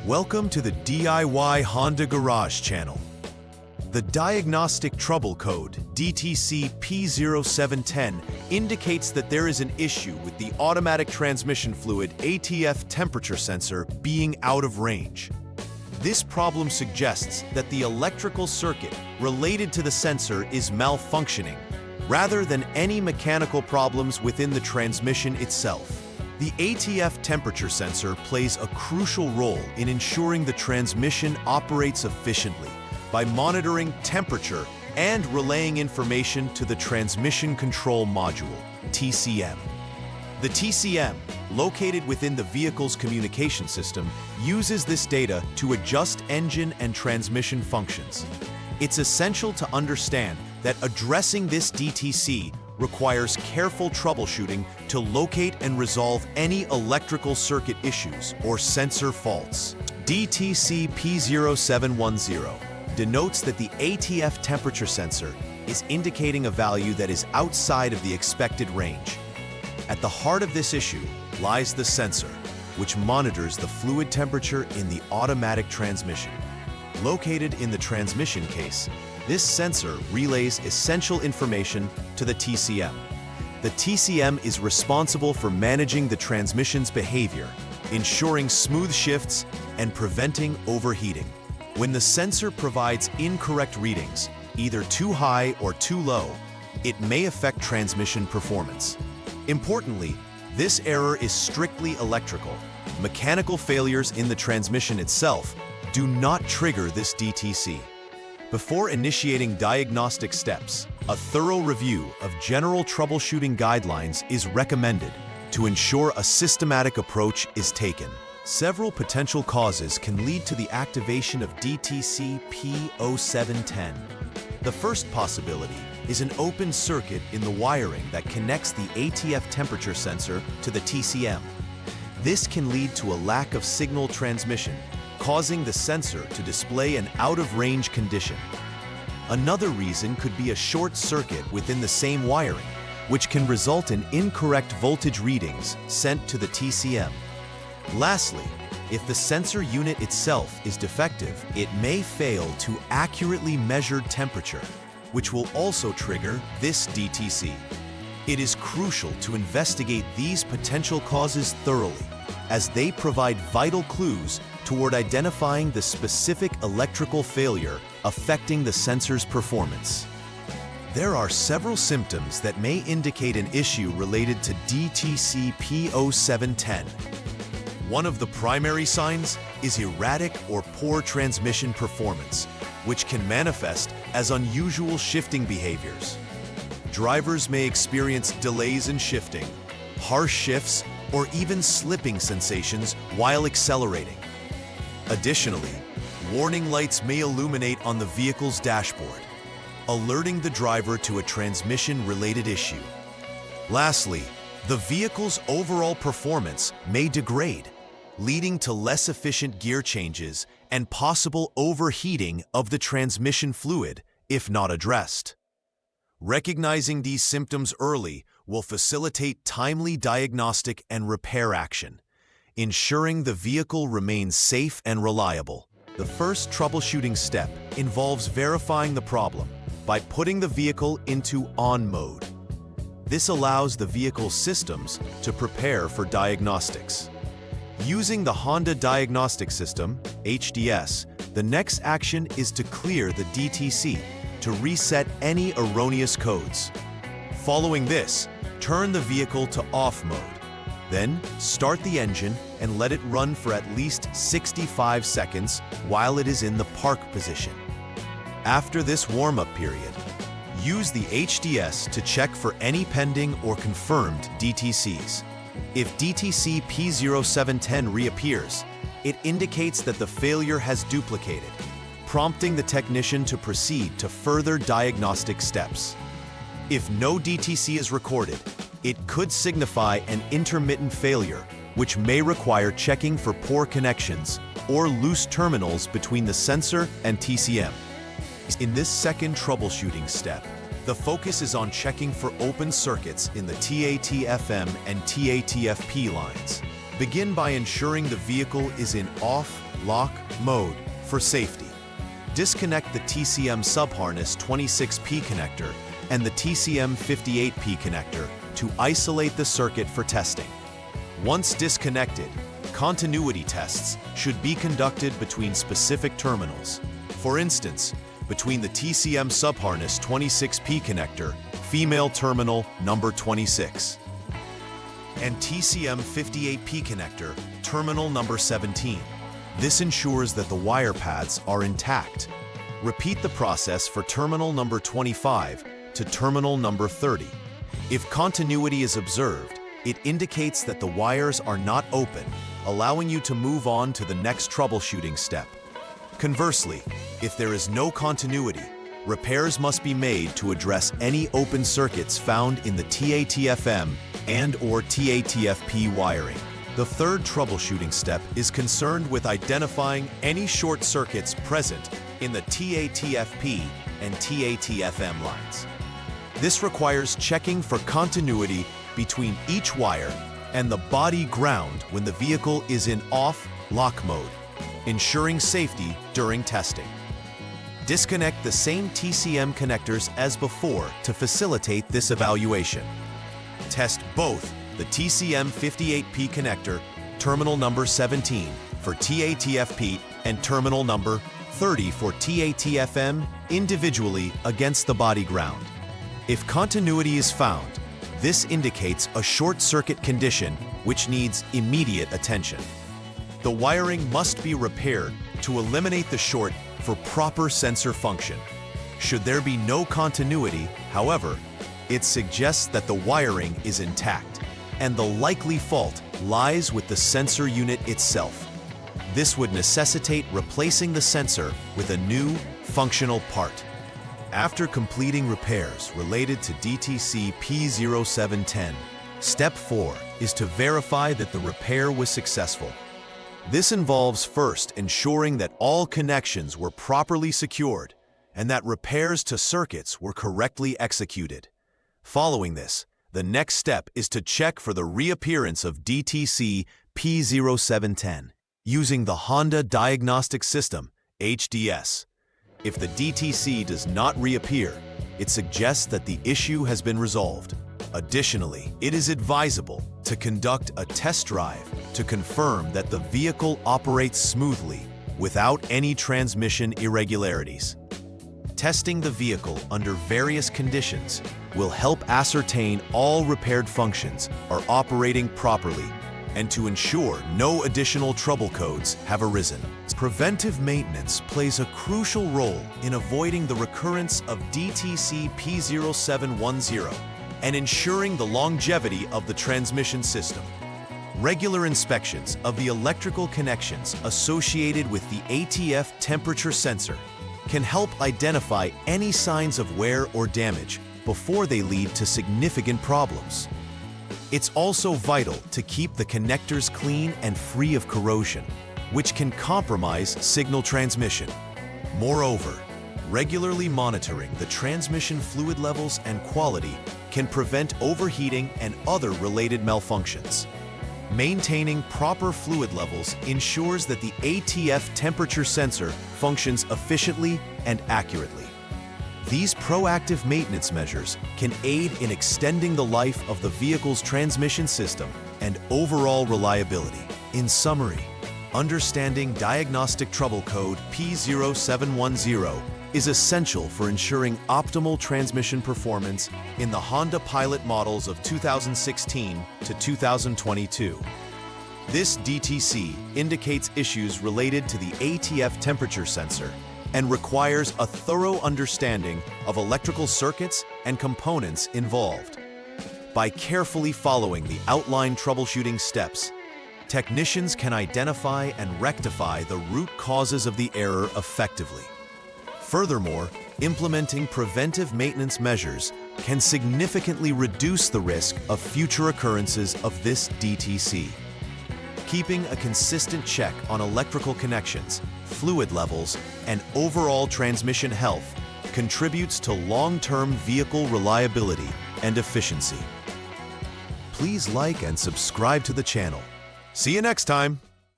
Welcome to the DIY Honda Garage channel. The Diagnostic Trouble Code DTC P0710 indicates that there is an issue with the automatic transmission fluid ATF temperature sensor being out of range. This problem suggests that the electrical circuit related to the sensor is malfunctioning, rather than any mechanical problems within the transmission itself. The ATF temperature sensor plays a crucial role in ensuring the transmission operates efficiently by monitoring temperature and relaying information to the Transmission Control Module, TCM. The TCM, located within the vehicle's communication system, uses this data to adjust engine and transmission functions. It's essential to understand that addressing this DTC requires careful troubleshooting to locate and resolve any electrical circuit issues or sensor faults. DTC P0710 denotes that the ATF temperature sensor is indicating a value that is outside of the expected range. At the heart of this issue lies the sensor, which monitors the fluid temperature in the automatic transmission. Located in the transmission case, this sensor relays essential information to the TCM. The TCM is responsible for managing the transmission's behavior, ensuring smooth shifts, and preventing overheating. When the sensor provides incorrect readings, either too high or too low, it may affect transmission performance. Importantly, this error is strictly electrical. Mechanical failures in the transmission itself do not trigger this DTC. Before initiating diagnostic steps, a thorough review of general troubleshooting guidelines is recommended to ensure a systematic approach is taken. Several potential causes can lead to the activation of DTC P0710. The first possibility is an open circuit in the wiring that connects the ATF temperature sensor to the TCM. This can lead to a lack of signal transmission, causing the sensor to display an out-of-range condition. Another reason could be a short circuit within the same wiring, which can result in incorrect voltage readings sent to the TCM. Lastly, if the sensor unit itself is defective, it may fail to accurately measure temperature, which will also trigger this DTC. It is crucial to investigate these potential causes thoroughly, as they provide vital clues toward identifying the specific electrical failure affecting the sensor's performance. There are several symptoms that may indicate an issue related to DTC P0710. One of the primary signs is erratic or poor transmission performance, which can manifest as unusual shifting behaviors. Drivers may experience delays in shifting, harsh shifts, or even slipping sensations while accelerating. Additionally, warning lights may illuminate on the vehicle's dashboard, alerting the driver to a transmission-related issue. Lastly, the vehicle's overall performance may degrade, leading to less efficient gear changes and possible overheating of the transmission fluid if not addressed. Recognizing these symptoms early will facilitate timely diagnostic and repair action, ensuring the vehicle remains safe and reliable. The first troubleshooting step involves verifying the problem by putting the vehicle into on mode. This allows the vehicle's systems to prepare for diagnostics. Using the Honda Diagnostic System, HDS, the next action is to clear the DTC to reset any erroneous codes. Following this, turn the vehicle to off mode. Then, start the engine and let it run for at least 65 seconds while it is in the park position. After this warm-up period, use the HDS to check for any pending or confirmed DTCs. If DTC P0710 reappears, it indicates that the failure has duplicated, prompting the technician to proceed to further diagnostic steps. If no DTC is recorded, it could signify an intermittent failure, which may require checking for poor connections or loose terminals between the sensor and TCM. In this second troubleshooting step, the focus is on checking for open circuits in the TATFM and TATFP lines. Begin by ensuring the vehicle is in off-lock mode for safety. Disconnect the TCM subharness 26P connector and the TCM 58P connector to isolate the circuit for testing. Once disconnected, continuity tests should be conducted between specific terminals. For instance, between the TCM subharness 26P connector, female terminal number 26, and TCM 58P connector, terminal number 17. This ensures that the wire paths are intact. Repeat the process for terminal number 25 to terminal number 30. If continuity is observed, it indicates that the wires are not open, allowing you to move on to the next troubleshooting step. Conversely, if there is no continuity, repairs must be made to address any open circuits found in the TATFM and/or TATFP wiring. The third troubleshooting step is concerned with identifying any short circuits present in the TATFP and TATFM lines. This requires checking for continuity between each wire and the body ground when the vehicle is in off-lock mode, ensuring safety during testing. Disconnect the same TCM connectors as before to facilitate this evaluation. Test both the TCM 58P connector, terminal number 17, for TATFP and terminal number 30 for TATFM individually against the body ground. If continuity is found, this indicates a short circuit condition which needs immediate attention. The wiring must be repaired to eliminate the short for proper sensor function. Should there be no continuity, however, it suggests that the wiring is intact, and the likely fault lies with the sensor unit itself. This would necessitate replacing the sensor with a new, functional part. After completing repairs related to DTC P0710, Step 4 is to verify that the repair was successful. This involves first ensuring that all connections were properly secured and that repairs to circuits were correctly executed. Following this, the next step is to check for the reappearance of DTC P0710 using the Honda Diagnostic System, HDS. If the DTC does not reappear, it suggests that the issue has been resolved. Additionally, it is advisable to conduct a test drive to confirm that the vehicle operates smoothly without any transmission irregularities. Testing the vehicle under various conditions will help ascertain all repaired functions are operating properly and to ensure no additional trouble codes have arisen. Preventive maintenance plays a crucial role in avoiding the recurrence of DTC P0710 and ensuring the longevity of the transmission system. Regular inspections of the electrical connections associated with the ATF temperature sensor can help identify any signs of wear or damage before they lead to significant problems. It's also vital to keep the connectors clean and free of corrosion, which can compromise signal transmission. Moreover, regularly monitoring the transmission fluid levels and quality can prevent overheating and other related malfunctions. Maintaining proper fluid levels ensures that the ATF temperature sensor functions efficiently and accurately. These proactive maintenance measures can aid in extending the life of the vehicle's transmission system and overall reliability. In summary, understanding Diagnostic Trouble Code P0710 is essential for ensuring optimal transmission performance in the Honda Pilot models of 2016 to 2022. This DTC indicates issues related to the ATF temperature sensor and requires a thorough understanding of electrical circuits and components involved. By carefully following the outlined troubleshooting steps, technicians can identify and rectify the root causes of the error effectively. Furthermore, implementing preventive maintenance measures can significantly reduce the risk of future occurrences of this DTC. Keeping a consistent check on electrical connections, fluid levels, and overall transmission health contributes to long-term vehicle reliability and efficiency. Please like and subscribe to the channel. See you next time.